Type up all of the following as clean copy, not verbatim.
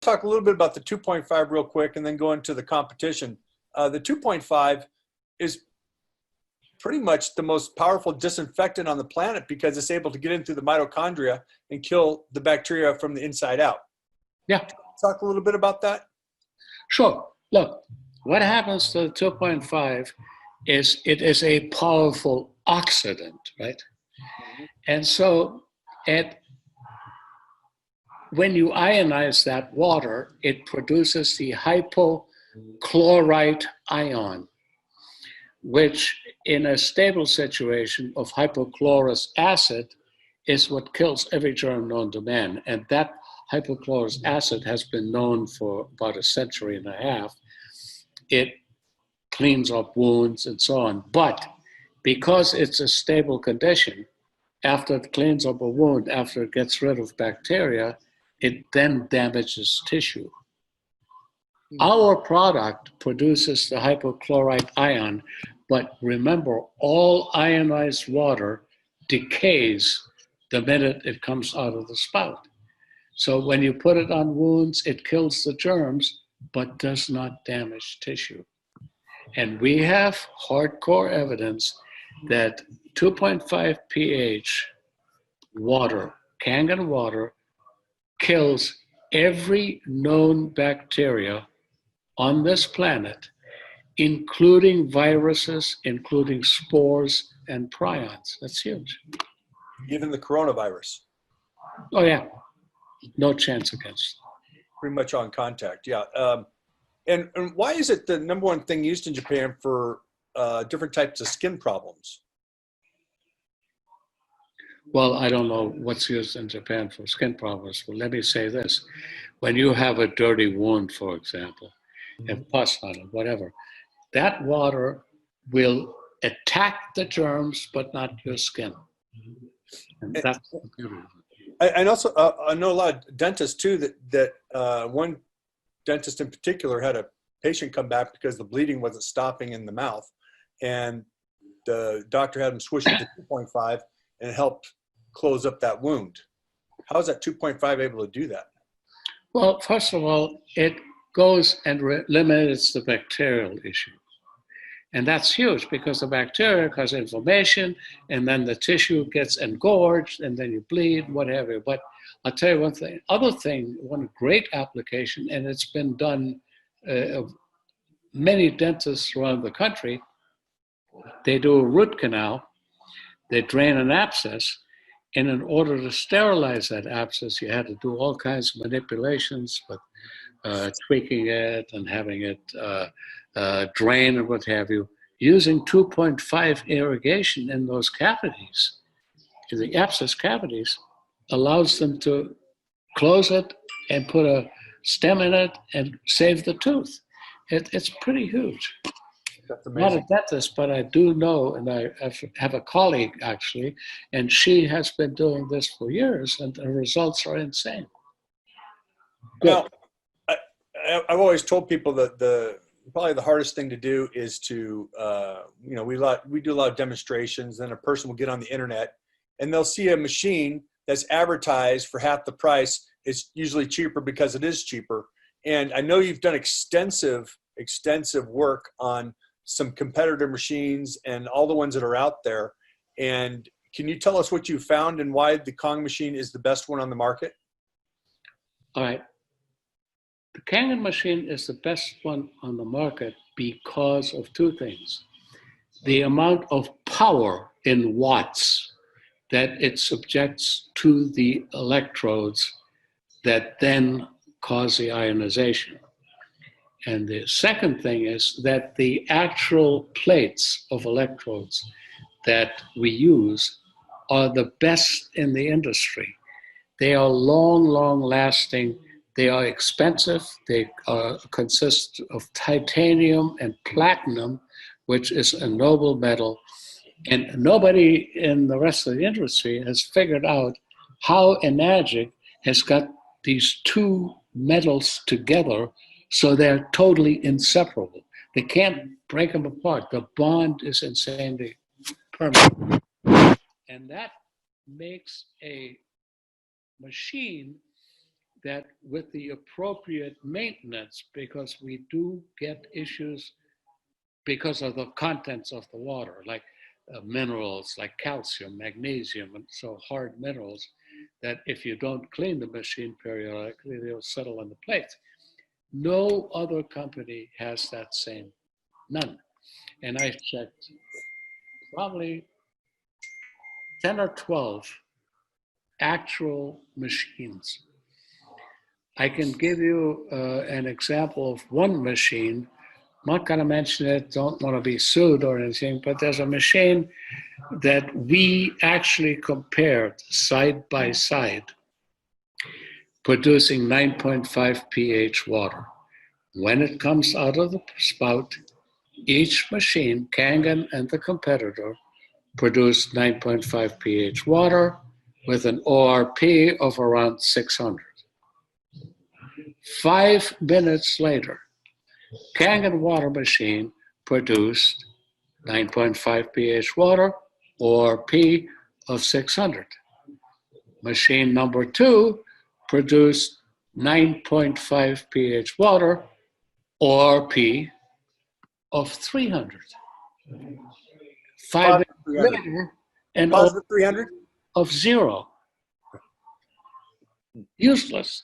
talk a little bit about the 2.5 real quick and then go into the competition. The 2.5 is pretty much the most powerful disinfectant on the planet because it's able to get into the mitochondria and kill the bacteria from the inside out. Yeah. Talk a little bit about that. Sure. Look, what happens to the 2.5 is it is a powerful oxidant, right? And so when you ionize that water, it produces the hypochlorite ion, which in a stable situation of hypochlorous acid is what kills every germ known to man. And that hypochlorous acid has been known for about a century and a half. It cleans up wounds and so on. But because it's a stable condition, after it cleans up a wound, after it gets rid of bacteria, it then damages tissue. Our product produces the hypochlorite ion, but remember, all ionized water decays the minute it comes out of the spout. So when you put it on wounds, it kills the germs, but does not damage tissue. And we have hardcore evidence that 2.5 pH water, Kangen water, kills every known bacteria on this planet, including viruses, including spores and prions. That's huge. Even the coronavirus. Oh yeah, no chance against. Pretty much on contact, yeah. And why is it the number one thing used in Japan for different types of skin problems? Well, I don't know what's used in Japan for skin problems, but let me say this. When you have a dirty wound, for example, and pus on it, whatever, that water will attack the germs, but not your skin. And that's the beauty of it. And also, I know a lot of dentists too, that one dentist in particular had a patient come back because the bleeding wasn't stopping in the mouth. And the doctor had him swish it to 2.5 and it helped close up that wound. How is that 2.5 able to do that? Well, first of all, it goes and eliminates the bacterial issue. And that's huge because the bacteria cause inflammation and then the tissue gets engorged and then you bleed, whatever. But I'll tell you one thing, one great application, and it's been done many dentists around the country, they do a root canal, they drain an abscess, and in order to sterilize that abscess, you had to do all kinds of manipulations, but tweaking it and having it drain and what have you, using 2.5 irrigation in those cavities, in the abscess cavities, allows them to close it and put a stem in it and save the tooth. It's pretty huge. That's amazing. Not a dentist, but I do know, and I have a colleague actually, and she has been doing this for years, and the results are insane. Good. Now, I've always told people that probably the hardest thing to do is to, we do a lot of demonstrations, and a person will get on the internet, and they'll see a machine that's advertised for half the price. It's usually cheaper because it is cheaper. And I know you've done extensive work on some competitor machines and all the ones that are out there. And can you tell us what you found and why the Kong machine is the best one on the market? All right. The Kangen machine is the best one on the market because of two things. The amount of power in watts that it subjects to the electrodes that then cause the ionization. And the second thing is that the actual plates of electrodes that we use are the best in the industry. They are long lasting. They are expensive. They consist of titanium and platinum, which is a noble metal. And nobody in the rest of the industry has figured out how Enagic has got these two metals together so they're totally inseparable. They can't break them apart. The bond is insanely permanent. And that makes a machine that with the appropriate maintenance, because we do get issues because of the contents of the water, like minerals like calcium, magnesium, and so hard minerals, that if you don't clean the machine periodically, they'll settle on the plates. No other company has that same, none. And I checked probably 10 or 12 actual machines. I can give you an example of one machine. I'm not going to mention it, don't want to be sued or anything, but there's a machine that we actually compared side by side, producing 9.5 pH water. When it comes out of the spout, each machine, Kangen and the competitor, produced 9.5 pH water with an ORP of around 600. 5 minutes later, Kangen water machine produced 9.5 pH water, ORP of 600. Machine number 2 produced 9.5 pH water, ORP of 300. 5 minutes later, an Positive 300? of 0. Useless.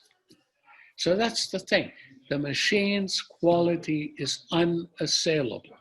So that's the thing. The machine's quality is unassailable.